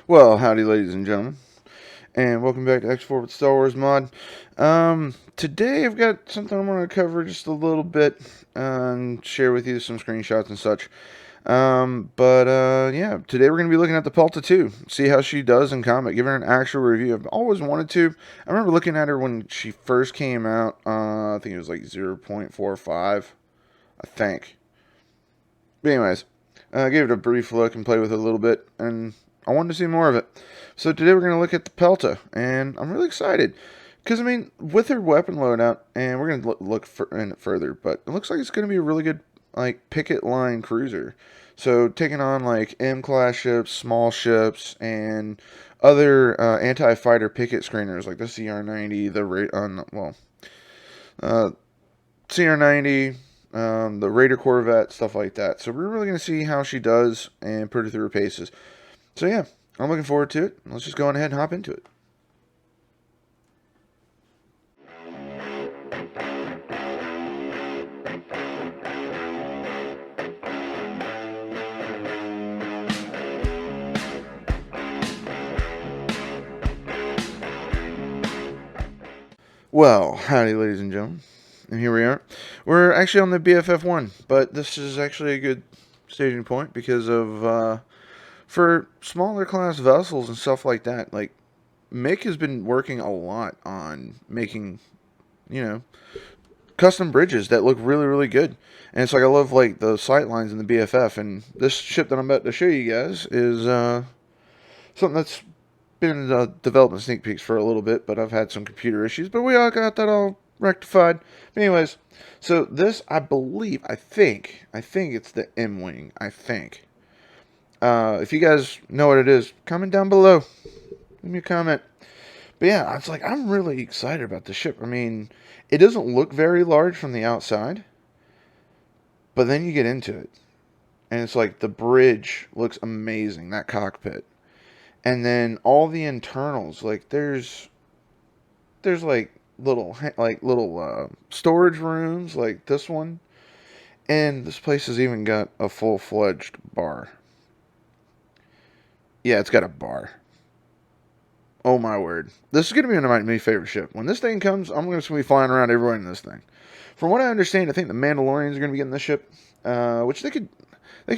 Well, howdy, ladies and gentlemen, and welcome back to X4 with Star Wars Mod. Today I've got something I'm going to cover just a little bit and share with you some screenshots and such. Yeah, today we're going to be looking at the Pelta-II, see how she does in combat, give her an actual review. I've always wanted to. I remember looking at her when she first came out. I think it was like 0.45, I think. But anyways, I gave it a brief look and played with it a little bit, and I wanted to see more of it. So today we're going to look at the Pelta, and I'm really excited. Because, I mean, with her weapon loadout, and we're going to look in it further, but it looks like it's going to be a really good, like, picket line cruiser. So taking on, like, M-class ships, small ships, and other anti-fighter picket screeners, like the CR-90, uh, CR-90, the Raider Corvette, stuff like that. So we're really going to see how she does and put her through her paces. So yeah, I'm looking forward to it. Let's just go on ahead and hop into it. Well, howdy, ladies and gentlemen. And here we are. We're actually on the BFF1, but this is actually a good staging point because of, for smaller class vessels and stuff like that, like, Mick has been working a lot on making, you know, custom bridges that look really, really good. And it's like, I love, like, the sight lines in the BFF, and this ship that I'm about to show you guys is, something that's been in development sneak peeks for a little bit, but I've had some computer issues, but we all got that all rectified. But anyways, so this, I think it's the M-Wing, I think. If you guys know what it is, comment down below. Leave me a comment. But yeah, it's like, I'm really excited about the ship. I mean, it doesn't look very large from the outside, but then you get into it, and it's like the bridge looks amazing, that cockpit. And then all the internals, like there's like little storage rooms like this one, and this place has even got a full-fledged bar. Yeah, it's got a bar. Oh my word, this is gonna be one of my new favorite ship. When this thing comes, I'm just gonna be flying around everywhere in this thing. From what I understand, I think the Mandalorians are gonna be getting this ship, which they could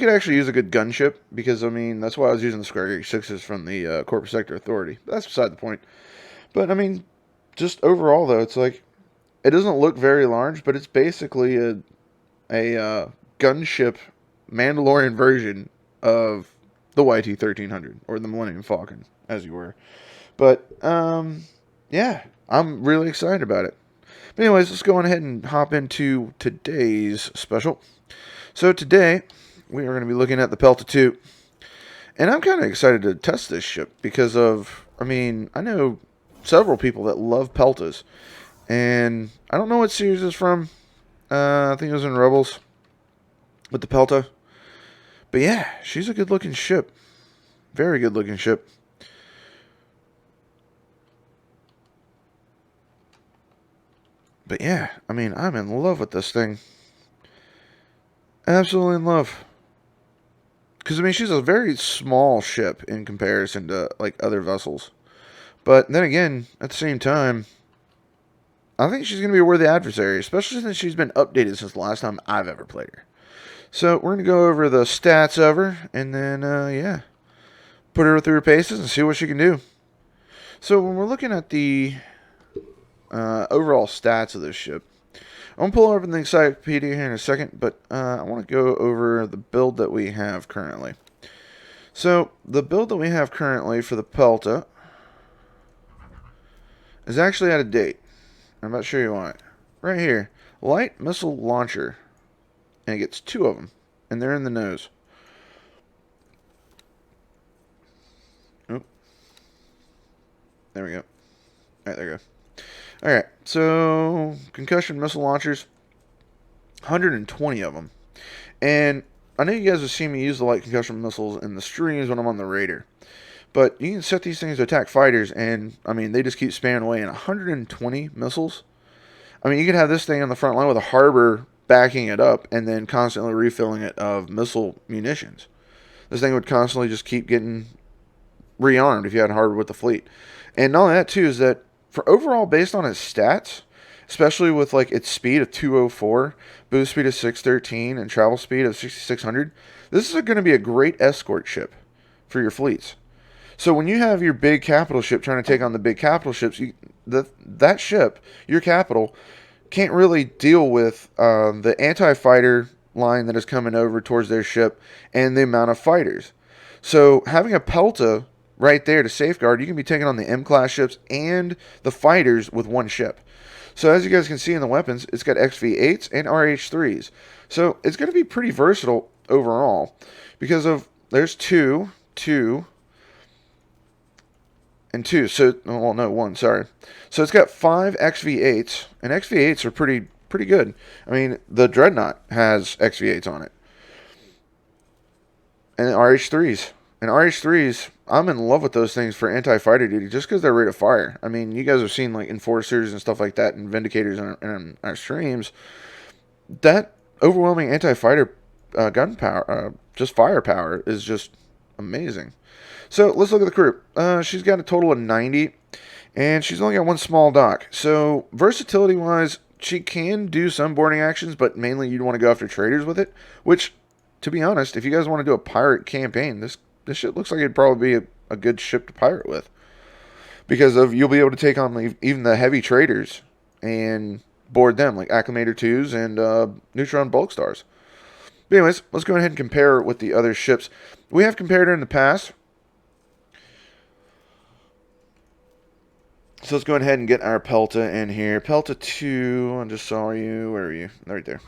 actually use a good gunship, because, I mean, that's why I was using the Square 6s from the Corporate Sector Authority. But that's beside the point. But, I mean, just overall, though, it's like, it doesn't look very large, but it's basically a gunship Mandalorian version of the YT-1300, or the Millennium Falcon, as you were. But, yeah, I'm really excited about it. But anyways, let's go on ahead and hop into today's special. So today, we are going to be looking at the Pelta-II. And I'm kind of excited to test this ship because of, I mean, I know several people that love Peltas. And I don't know what series it's from. I think it was in Rebels with the Pelta. But yeah, she's a good looking ship. Very good looking ship. But yeah, I mean, I'm in love with this thing. Absolutely in love. Because, I mean, she's a very small ship in comparison to, like, other vessels. But then again, at the same time, I think she's going to be a worthy adversary, especially since she's been updated since the last time I've ever played her. So, we're going to go over the stats of her, and then, yeah, put her through her paces and see what she can do. So, when we're looking at the overall stats of this ship, I'm going to pull over the encyclopedia here in a second, but I want to go over the build that we have currently. So, the build that we have currently for the Pelta is actually out of date. I'm about to show you why. Right here, light missile launcher, and it gets 2 of them, and they're in the nose. Oh, there we go. Alright, there we go. Alright, so concussion missile launchers, 120 of them. And I know you guys have seen me use the light concussion missiles in the streams when I'm on the Raider. But you can set these things to attack fighters, and, I mean, they just keep spamming away. And 120 missiles? I mean, you could have this thing on the front line with a harbor backing it up and then constantly refilling it of missile munitions. This thing would constantly just keep getting rearmed if you had hardwood with the fleet. And not only that too is that for overall based on its stats, especially with like its speed of 204, boost speed of 613, and travel speed of 6600, this is going to be a great escort ship for your fleets. So when you have your big capital ship trying to take on the big capital ships, that ship, your capital, can't really deal with the anti-fighter line that is coming over towards their ship and the amount of fighters. So having a Pelta right there to safeguard, you can be taking on the M-class ships and the fighters with one ship. So as you guys can see in the weapons, it's got XV8s and RH3s. So it's going to be pretty versatile overall because of there's two, and two. So, well, no, one, sorry. So it's got 5 XV8s, and XV8s are pretty good. I mean, the Dreadnought has XV8s on it. And RH3s. And RH3s, I'm in love with those things for anti-fighter duty just because they're rate of fire. I mean, you guys have seen like Enforcers and stuff like that and Vindicators in our streams. That overwhelming anti-fighter gunpower, just firepower, is just amazing. So let's look at the crew. She's got a total of 90, and she's only got one small dock. So versatility-wise, she can do some boarding actions, but mainly you'd want to go after traders with it. Which, to be honest, if you guys want to do a pirate campaign, this ship looks like it'd probably be a good ship to pirate with, because you'll be able to take on even the heavy traders and board them, like Acclimator 2s and Neutron Bulk Stars. But anyways, let's go ahead and compare it with the other ships. We have compared her in the past. So let's go ahead and get our Pelta in here. Pelta-II, I just saw you. Where are you? Right there.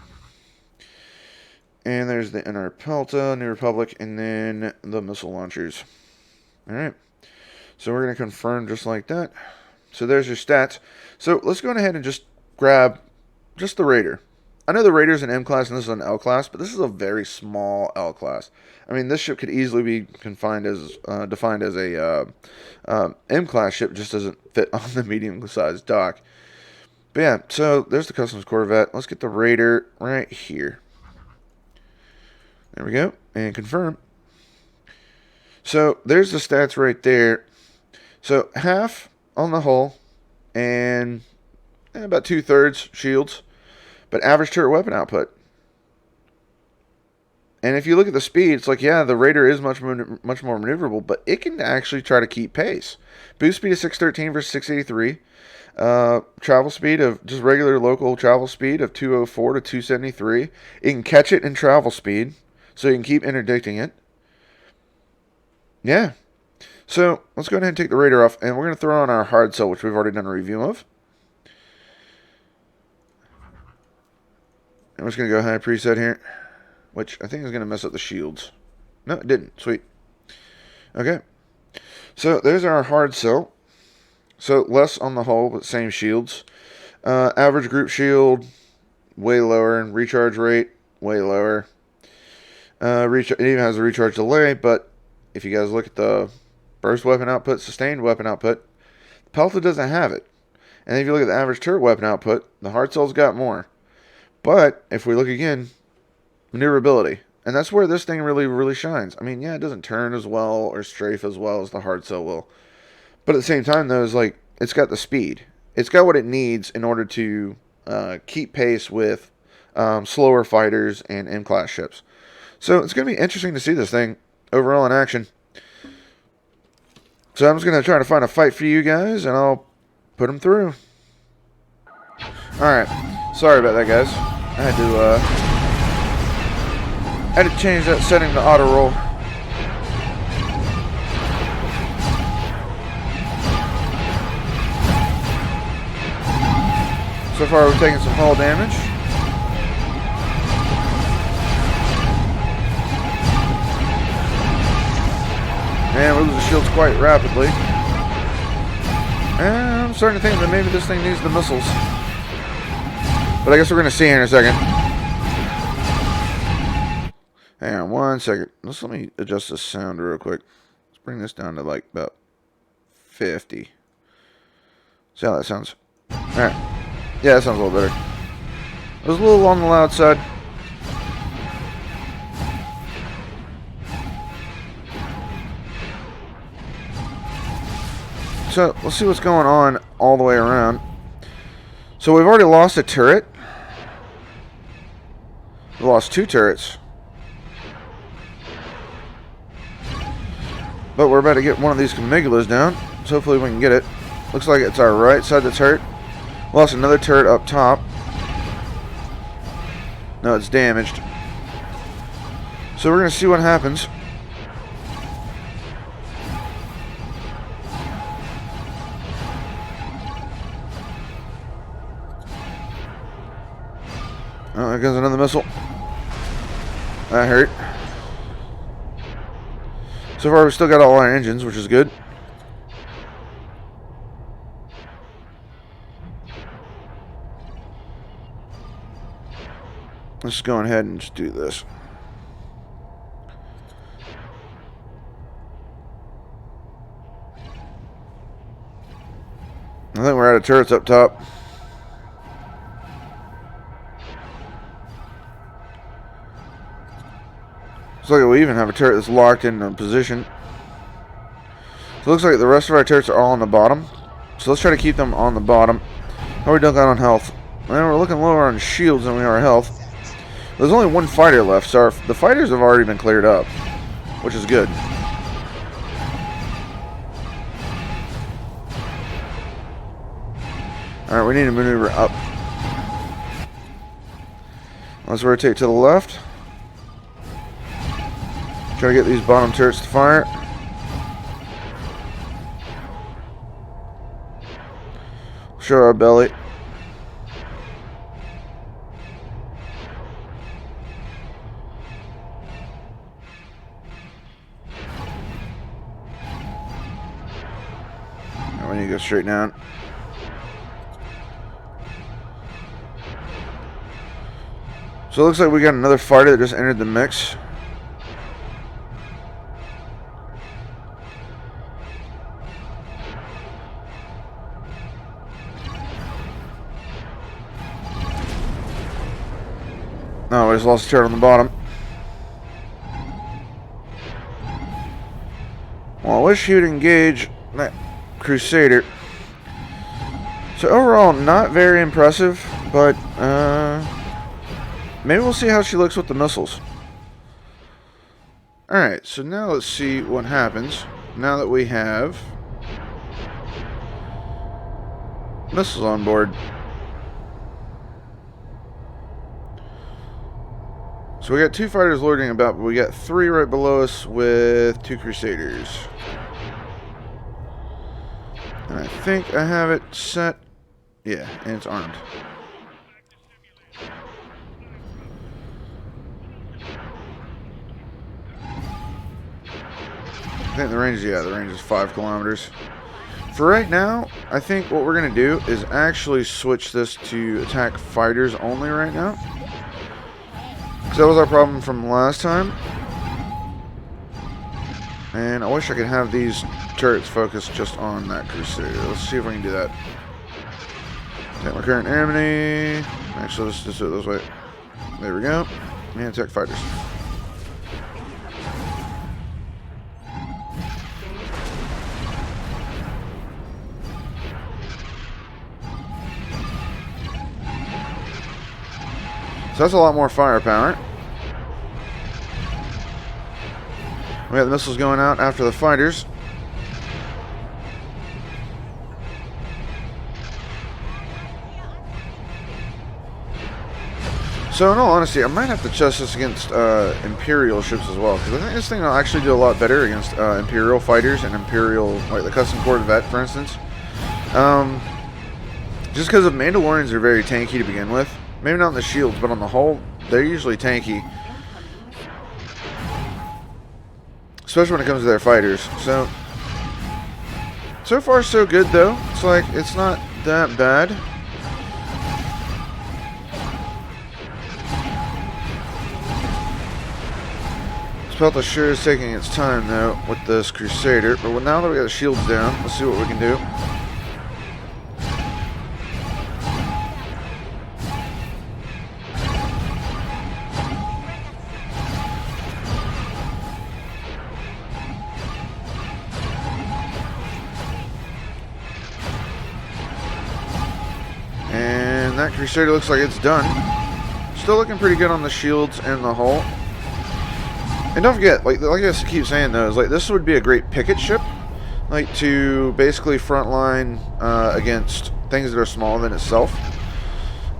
And there's the inner Pelta, New Republic, and then the missile launchers. Alright. So we're going to confirm just like that. So there's your stats. So let's go ahead and just grab just the Raider. I know the Raider's an M-class and this is an L-class, but this is a very small L-class. I mean, this ship could easily be defined as a M-class ship. It just doesn't fit on the medium-sized dock. But yeah, so there's the Customs Corvette. Let's get the Raider right here. There we go. And confirm. So there's the stats right there. So half on the hull and about 2/3 shields. But average turret weapon output. And if you look at the speed, it's like, yeah, the Raider is much more maneuverable, but it can actually try to keep pace. Boost speed of 613 versus 683. Travel speed of just regular local travel speed of 204 to 273. It can catch it in travel speed, so you can keep interdicting it. Yeah. So let's go ahead and take the Raider off, and we're going to throw on our hard cell, which we've already done a review of. I'm just going to go high preset here, which I think is going to mess up the shields. No, it didn't. Sweet. Okay. So there's our hard cell. So less on the hull, but same shields. Average group shield, way lower. And recharge rate, way lower. It even has a recharge delay, but if you guys look at the burst weapon output, sustained weapon output, the Pelta doesn't have it. And if you look at the average turret weapon output, the hard cell's got more. But if we look again, maneuverability. And that's where this thing really shines. I mean, yeah, it doesn't turn as well or strafe as well as the hard cell will. But at the same time, though, it's got the speed. It's got what it needs in order to keep pace with slower fighters and M-class ships. So it's going to be interesting to see this thing overall in action. So I'm just going to try to find a fight for you guys, and I'll put them through. Alright. Sorry about that, guys. I had to change that setting to auto roll. So far, we're taking some hull damage. And we're losing shields quite rapidly. And I'm starting to think that maybe this thing needs the missiles. But I guess we're going to see here in a second. Hang on 1 second. Let me adjust the sound real quick. Let's bring this down to like about 50. See how that sounds. Alright. Yeah, that sounds a little better. It was a little on the loud side. So let's see what's going on all the way around. So we've already lost a turret. We lost 2 turrets. But we're about to get one of these Camigulas down. So hopefully we can get it. Looks like it's our right side that's hurt. Lost another turret up top. No, it's damaged. So we're going to see what happens. Oh, there goes another missile. That hurt. So far, we've still got all our engines, which is good. Let's go ahead and just do this. I think we're out of turrets up top. Looks like we even have a turret that's locked in a position. So it looks like the rest of our turrets are all on the bottom. So let's try to keep them on the bottom. How are we doing on health? Well, we're looking lower on shields than we are health. There's only 1 fighter left, so the fighters have already been cleared up, which is good. Alright, we need to maneuver up. Let's rotate to the left. Try to get these bottom turrets to fire. Show our belly. Now we need to go straight down. So it looks like we got another fighter that just entered the mix. No, we just lost a turret on the bottom. Well, I wish he would engage that Crusader. So overall, not very impressive, but maybe we'll see how she looks with the missiles. Alright, so now let's see what happens now that we have missiles on board. So we got 2 fighters loitering about, but we got 3 right below us with 2 Crusaders. And I think I have it set. Yeah, and it's armed. I think the range is 5 kilometers. For right now, I think what we're going to do is actually switch this to attack fighters only right now. Because that was our problem from last time. And I wish I could have these turrets focused just on that Crusader. Let's see if we can do that. Attack my current enemy. Actually, let's just do it this way. There we go. And attack fighters. So that's a lot more firepower. We got the missiles going out after the fighters. So in all honesty, I might have to test this against Imperial ships as well, because I think this thing will actually do a lot better against Imperial fighters and Imperial, like the Custom Corvette, for instance. Just because the Mandalorians are very tanky to begin with. Maybe not on the shields, but on the hull, they're usually tanky. Especially when it comes to their fighters. So far so good though. It's like, it's not that bad. This Pelta sure is taking its time though with this Crusader. But now that we got the shields down, let's see what we can do. And that Crusader looks like it's done. Still looking pretty good on the shields and the hull. And don't forget, like I keep saying though, is like this would be a great picket ship, like to basically frontline against things that are smaller than itself.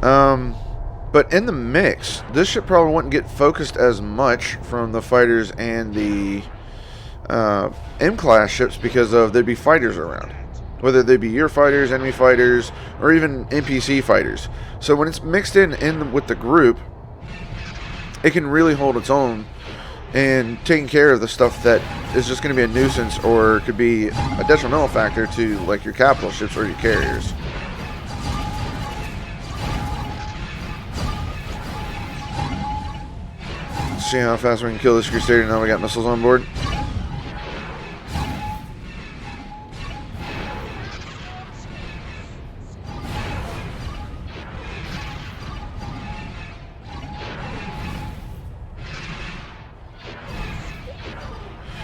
But in the mix, this ship probably wouldn't get focused as much from the fighters and the M-class ships because there'd be fighters around. Whether they be your fighters, enemy fighters, or even NPC fighters. So when it's mixed in with the group, it can really hold its own and taking care of the stuff that is just going to be a nuisance or could be a detrimental factor to like your capital ships or your carriers. Let's see how fast we can kill this Crusader now we got missiles on board.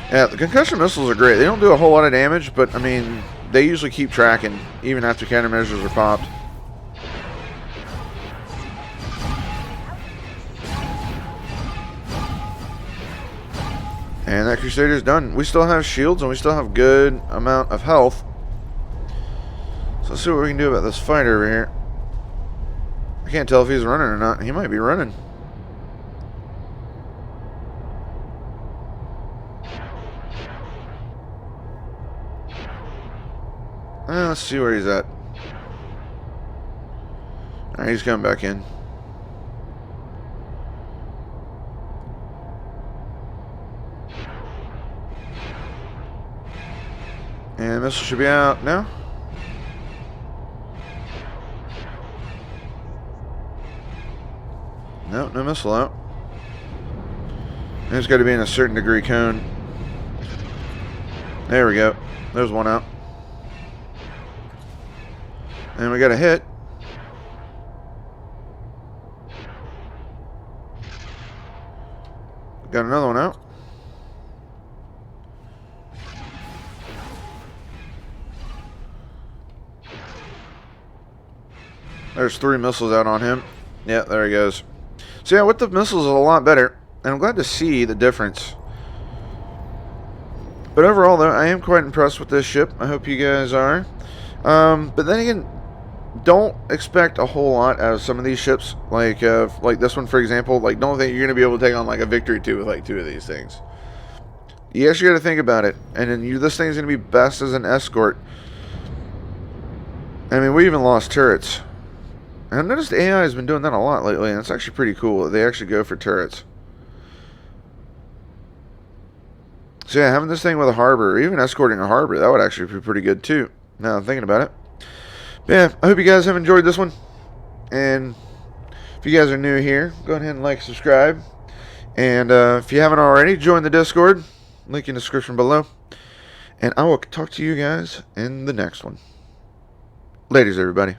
Yeah, the concussion missiles are great. They don't do a whole lot of damage, but, I mean, they usually keep tracking, even after countermeasures are popped. And that Crusader's done. We still have shields, and we still have good amount of health. So let's see what we can do about this fighter over here. I can't tell if he's running or not. He might be running. Let's see where he's at. Alright, he's coming back in. And missile should be out now. Nope, no missile out. It's got to be in a certain degree cone. There we go. There's one out. And we got a hit. Got another one out. There's 3 missiles out on him. Yeah, there he goes. So yeah, with the missiles is a lot better. And I'm glad to see the difference. But overall though, I am quite impressed with this ship. I hope you guys are. But then again, don't expect a whole lot out of some of these ships, like this one for example. Like, don't think you're gonna be able to take on like a Victory 2 with like 2 of these things. You actually got to think about it, and then this thing's gonna be best as an escort. I mean, we even lost turrets, and I've noticed the AI has been doing that a lot lately, and it's actually pretty cool. They actually go for turrets. So yeah, having this thing with a harbor, or even escorting a harbor, that would actually be pretty good too. Now I'm thinking about it. But yeah, I hope you guys have enjoyed this one. And if you guys are new here, go ahead and like, subscribe. And if you haven't already, join the Discord. Link in the description below. And I will talk to you guys in the next one. Laters, everybody.